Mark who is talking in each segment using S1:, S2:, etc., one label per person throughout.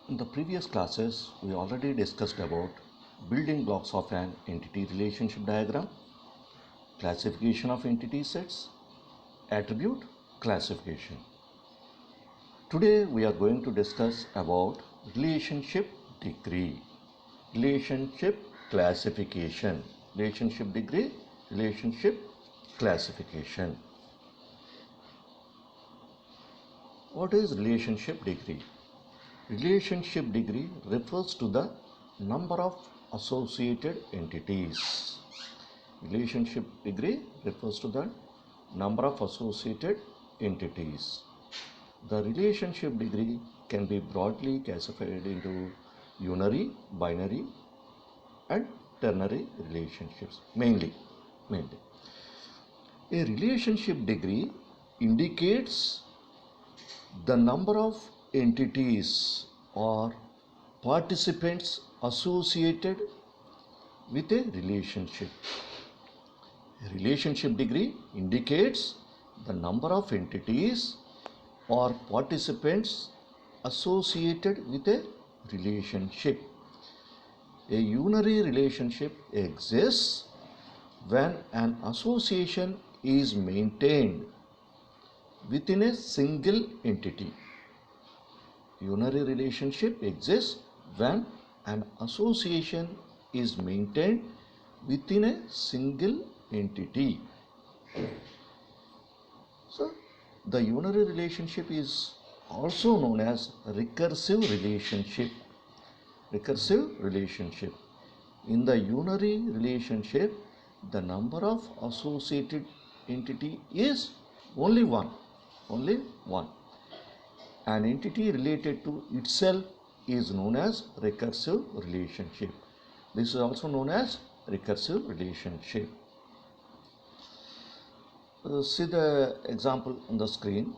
S1: In the previous classes, we already discussed about building blocks of an entity relationship diagram, classification of entity sets, attribute classification. Today we are going to discuss about relationship degree, relationship classification, relationship degree, relationship classification. What is relationship degree? Relationship degree refers to the number of associated entities. Relationship degree refers to the number of associated entities. The relationship degree can be broadly classified into unary, binary, and ternary relationships, mainly. A relationship degree indicates the number of entities or participants associated with a relationship. A relationship degree indicates the number of entities or participants associated with a relationship. A unary relationship exists when an association is maintained within a single entity. Unary relationship exists when an association is maintained within a single entity. So, the unary relationship is also known as recursive relationship. Recursive relationship. In the unary relationship, the number of associated entity is only one. An entity related to itself is known as recursive relationship. This is also known as recursive relationship. See the example on the screen.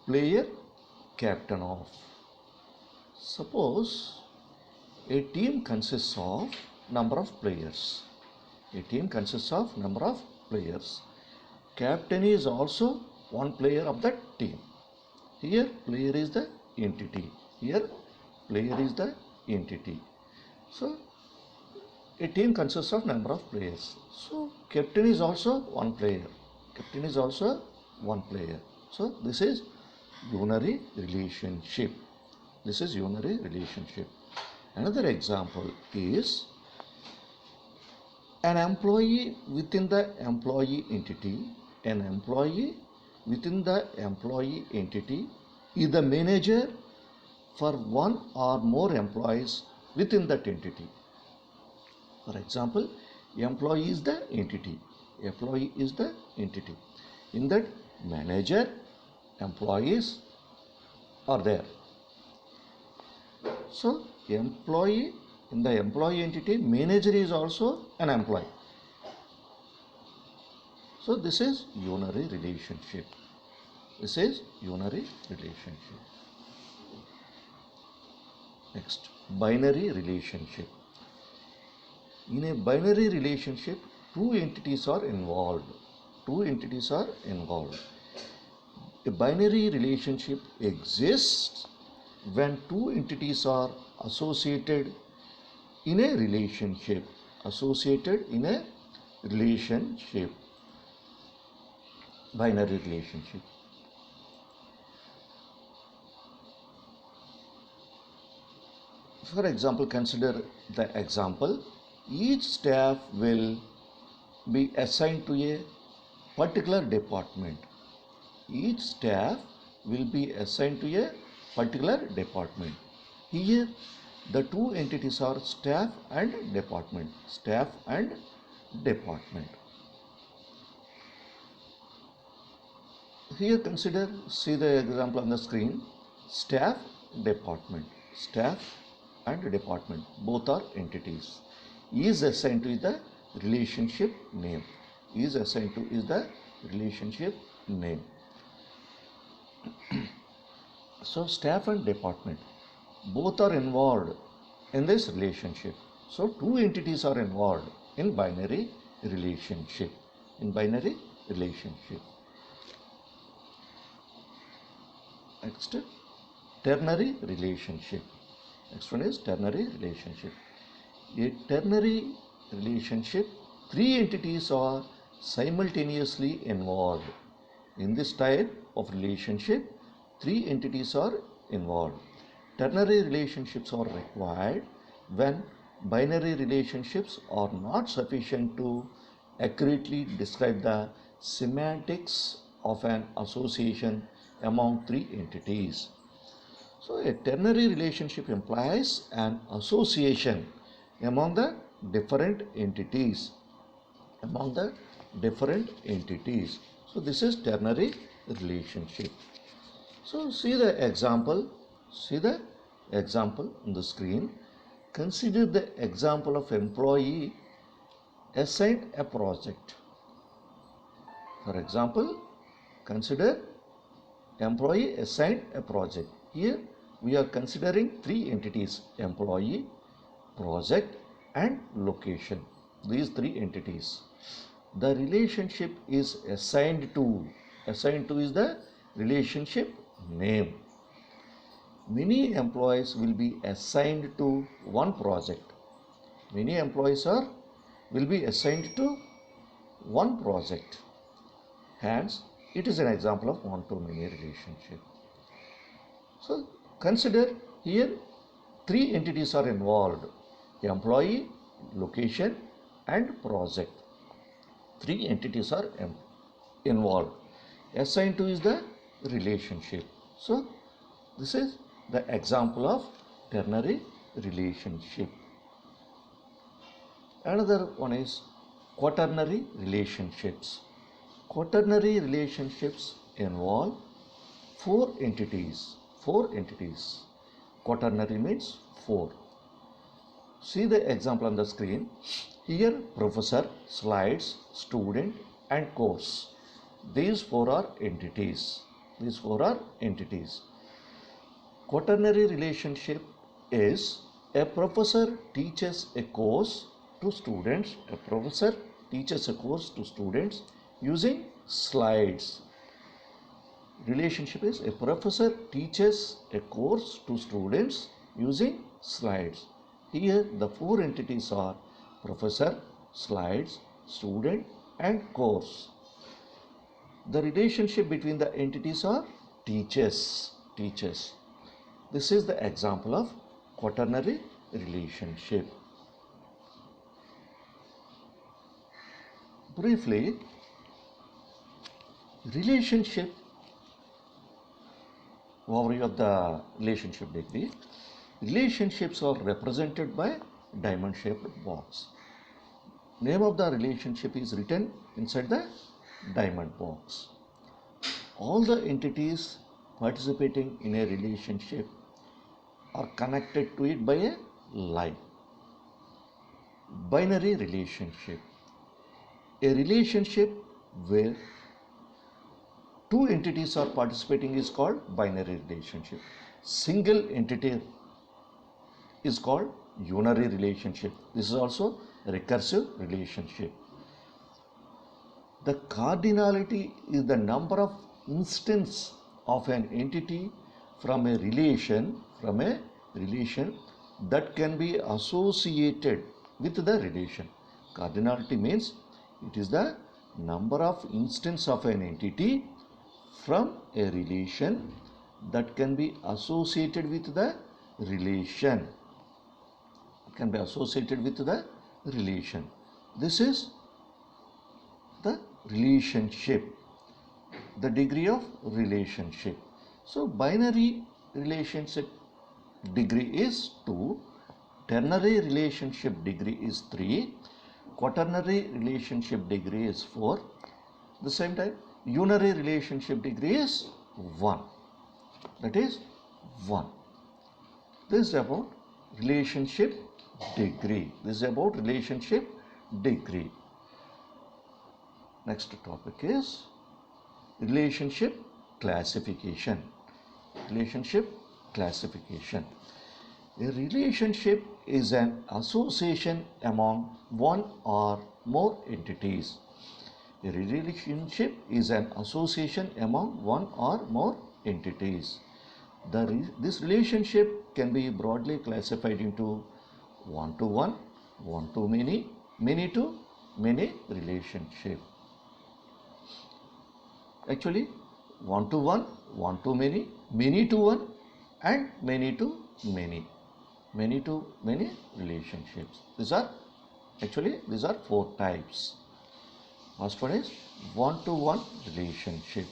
S1: Player captain of. Suppose a team consists of number of players. A team consists of number of players. Captain is also one player of that team. Here player is the entity. Here player is the entity. So a team consists of number of players. So captain is also one player. Captain is also one player. So this is unary relationship. This is unary relationship. Another example is an employee within the employee entity. An employee within the employee entity is the manager for one or more employees within that entity. For example, employee is the entity. Employee is the entity. In that, manager, employees are there. So, employee in the employee entity, manager is also an employee. So, this is unary relationship. This is unary relationship. Next, binary relationship. In a binary relationship, two entities are involved. Two entities are involved. A binary relationship exists when two entities are associated in a relationship. Associated in a relationship. Binary relationship. For example, consider the example. Each staff will be assigned to a particular department. Each staff will be assigned to a particular department. Here, the two entities are staff and department. Staff and department. Here consider, see the example on the screen. Staff, department. Staff and department, both are entities. Is assigned to the relationship name. Is assigned to is the relationship name. So staff and department, both are involved in this relationship. So two entities are involved in binary relationship. In binary relationship. Next, ternary relationship. Next one is ternary relationship. A ternary relationship, three entities are simultaneously involved. In this type of relationship, three entities are involved. Ternary relationships are required when binary relationships are not sufficient to accurately describe the semantics of an association among three entities. So a ternary relationship implies an association among the different entities. So this is ternary relationship. So see the example on the screen. Consider the example of employee assigned a project. For example, consider employee assigned a project. Here we are considering three entities: employee, project and location. These three entities. The relationship is assigned to. Assigned to is the relationship name. Many employees will be assigned to one project. Many employees will be assigned to one project. Hence, it is an example of one-to-many relationship. So, consider here three entities are involved: employee, location and project. Three entities are involved. Assigned to is the relationship. So, this is the example of ternary relationship. Another one is quaternary relationships. Quaternary relationships involve four entities. Quaternary means four. See the example on the screen. Here professor, slides, student and course. These four are entities. Quaternary relationship is a professor teaches a course to students. A professor teaches a course to students using slides. Relationship is a professor teaches a course to students using slides. Here the four entities are professor, slides, student and course. The relationship between the entities are teachers. This is the example of quaternary relationship. Briefly, relationship, overview of the relationship degree. Relationships are represented by diamond-shaped box. Name of the relationship is written inside the diamond box. All the entities participating in a relationship are connected to it by a line. Binary relationship. A relationship where two entities are participating is called binary relationship. Single entity is called unary relationship. This is also a recursive relationship. The cardinality is the number of instances of an entity from a relation that can be associated with the relation. Cardinality means it is the number of instances of an entity from a relation that can be associated with the relation. This is the relationship, the degree of relationship. So binary relationship degree is 2, ternary relationship degree is 3, quaternary relationship degree is 4. At the same time, unary relationship degree is 1. That is 1. This is about relationship degree. Next topic is relationship classification. A relationship is an association among one or more entities. This relationship can be broadly classified into one-to-one, one-to-many, many-to-many relationship. Actually, one-to-one, one-to-many, many-to-one, and many-to-many, many-to-many relationships. These are four types. First one is one-to-one relationship.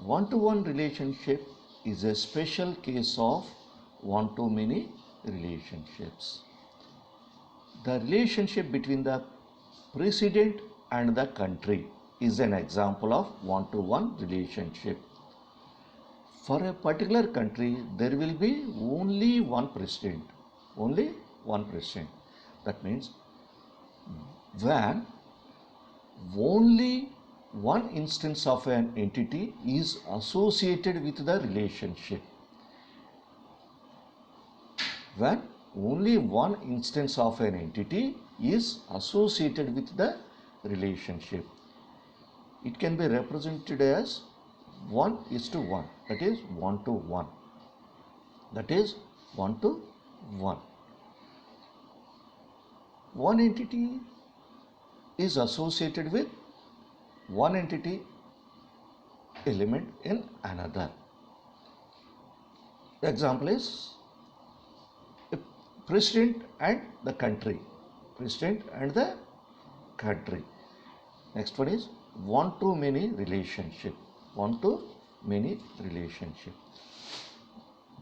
S1: One-to-one relationship is a special case of one-to-many relationships. The relationship between the president and the country is an example of one-to-one relationship. For a particular country, there will be only one president. Only one president. That means when only one instance of an entity is associated with the relationship. When only one instance of an entity is associated with the relationship, it can be represented as 1:1. That is 1-to-1. That is 1-to-1. One entity is associated with one entity element in another. Example is president and the country. President and the country. Next one is one-to-many relationship. One-to-many relationship.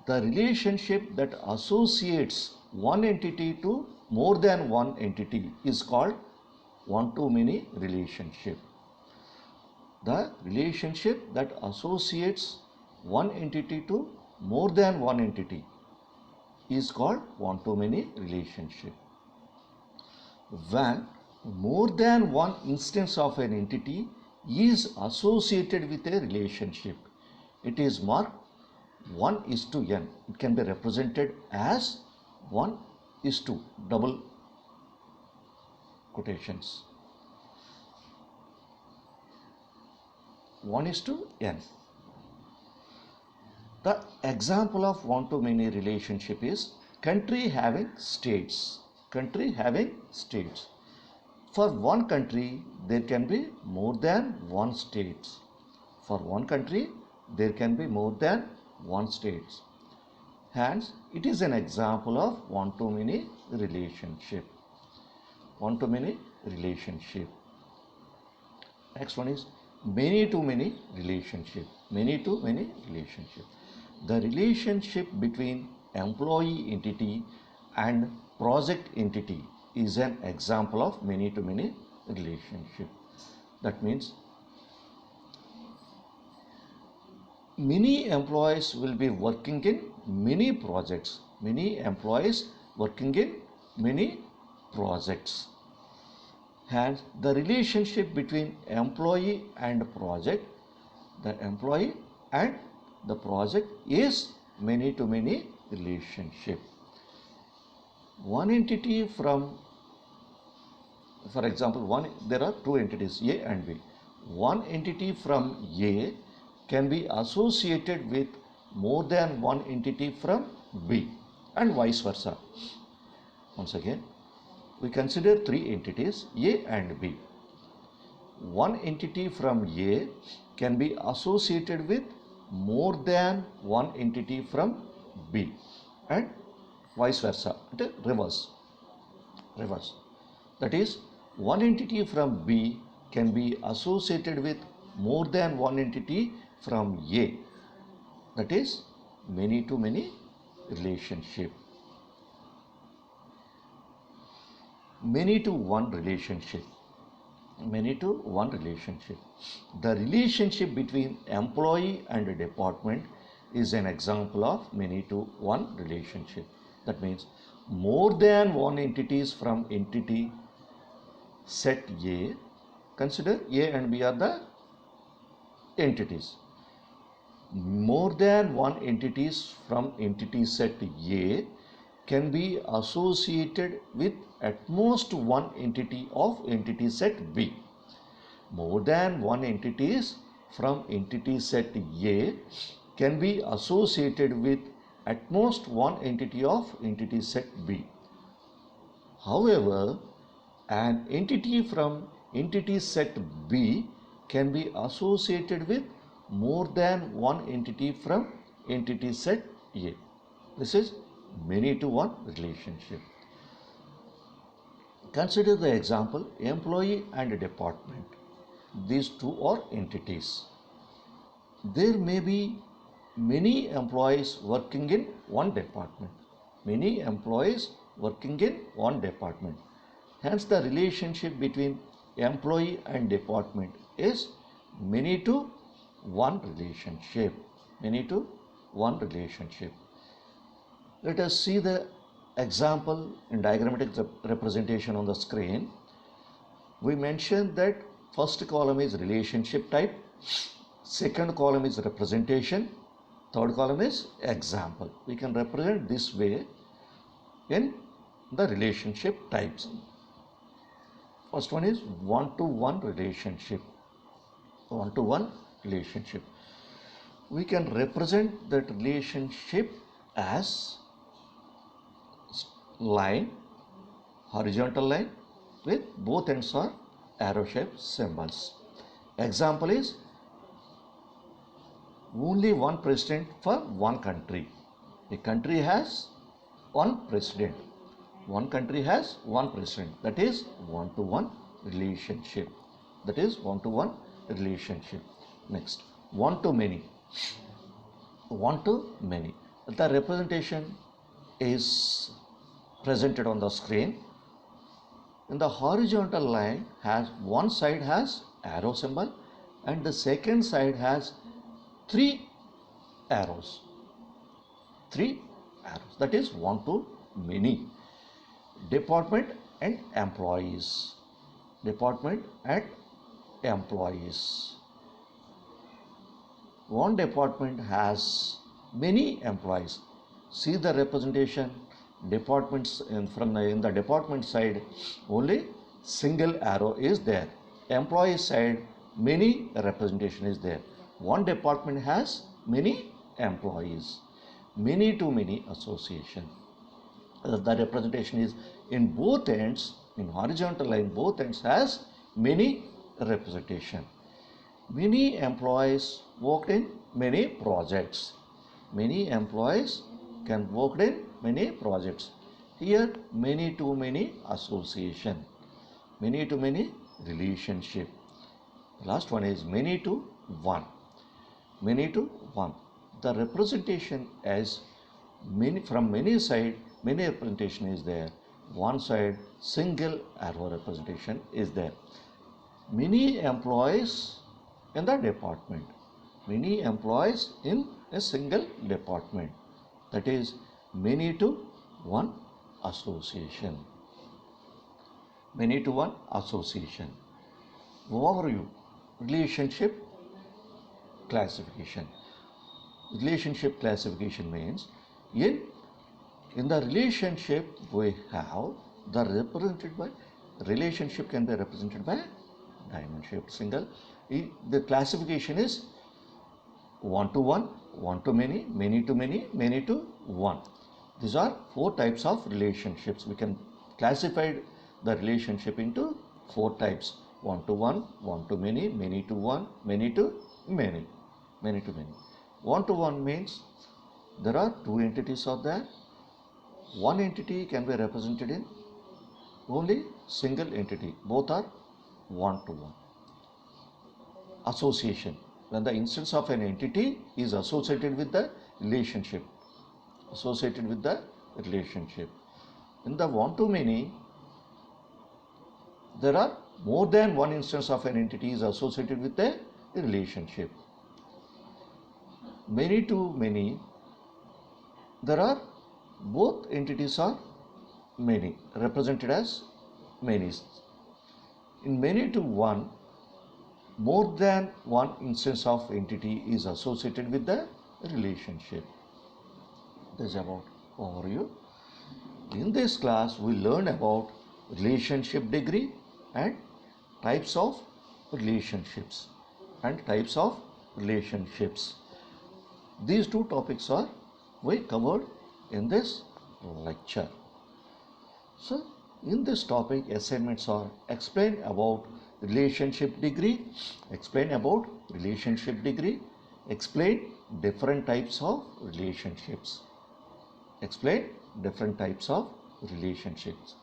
S1: The relationship that associates one entity to more than one entity is called one-to-many relationship. The relationship that associates one entity to more than one entity is called one-to-many relationship. When more than one instance of an entity is associated with a relationship, it is marked 1:n. It can be represented as 1:, double quotations. 1:n. The example of one-to-many relationship is country having states. Country having states. For one country, there can be more than one state. For one country, there can be more than one state. Hence, it is an example of one-to-many relationship. One-to-many relationship. Next one is many-to-many relationship. Many-to-many relationship. The relationship between employee entity and project entity is an example of many-to-many relationship. That means many employees will be working in many projects. Many employees working in many projects. Hence, the relationship between employee and project, the employee and the project is many-to-many relationship. One entity from, for example, there are two entities, A and B. One entity from A can be associated with more than one entity from B and vice versa. Once again, we consider three entities, A and B. One entity from A can be associated with more than one entity from B and vice versa. Reverse. That is, one entity from B can be associated with more than one entity from A. That is many-to-many relationship. Many-to-one relationship. Many-to-one relationship. The relationship between employee and a department is an example of many-to-one relationship. That means more than one entities from entity set A. Consider A and B are the entities. More than one entities from entity set A can be associated with at most one entity of entity set B. More than one entities from entity set A can be associated with at most one entity of entity set B. However, an entity from entity set B can be associated with more than one entity from entity set A. This is many to one relationship. Consider the example employee and department. These two are entities. There may be many employees working in one department. Many employees working in one department. Hence, the relationship between employee and department is many to one relationship. Many to one relationship. Let us see the example in diagrammatic representation on the screen. We mentioned that first column is relationship type, second column is representation, third column is example. We can represent this way in the relationship types. First one is one-to-one relationship. One-to-one relationship. We can represent that relationship as line, horizontal line with both ends are arrow shaped symbols. Example is only one president for one country. A country has one president. One country has one president. That is one-to-one relationship. That is one-to-one relationship. Next, one-to-many. One-to-many. The representation is presented on the screen. In the horizontal line has one side has arrow symbol and the second side has three arrows. Three arrows. That is one-to-many. Department and employees. Department and employees. One department has many employees. See the representation. Departments in the department side only single arrow is there. Employee side many representation is there. One department has many employees. Many to many association. The representation is in both ends, in horizontal line both ends has many representation. Many employees worked in many projects. Many employees can work in many projects. Here many to many association. Many to many relationship. Last one is many to one. Many to one. The representation as many from many side, many representation is there. One side single arrow representation is there. Many employees in the department. Many employees in a single department. That is many to one association. Many to one association. Overview. Relationship classification. Relationship classification means in the relationship we have the represented by relationship can be represented by diamond shaped single. The classification is one to one, one to many, many to many, many to one. These are four types of relationships. We can classify the relationship into four types: one to one, one to many, many to one, many to many, many to many. One to one means there are two entities are there. One entity can be represented in only single entity. Both are one to one. Association. When the instance of an entity is associated with the relationship. Associated with the relationship. In the one to many, there are more than one instance of an entity is associated with the relationship. Many to many, there are both entities are many, represented as many. In many to one, more than one instance of entity is associated with the relationship. This is about overview. In this class, we learn about relationship degree and types of relationships. These two topics are we covered in this lecture. So, in this topic, assignments are explain about relationship degree, explain about relationship degree, explain different types of relationships, explain different types of relationships.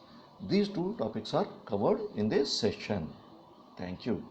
S1: These two topics are covered in this session. Thank you.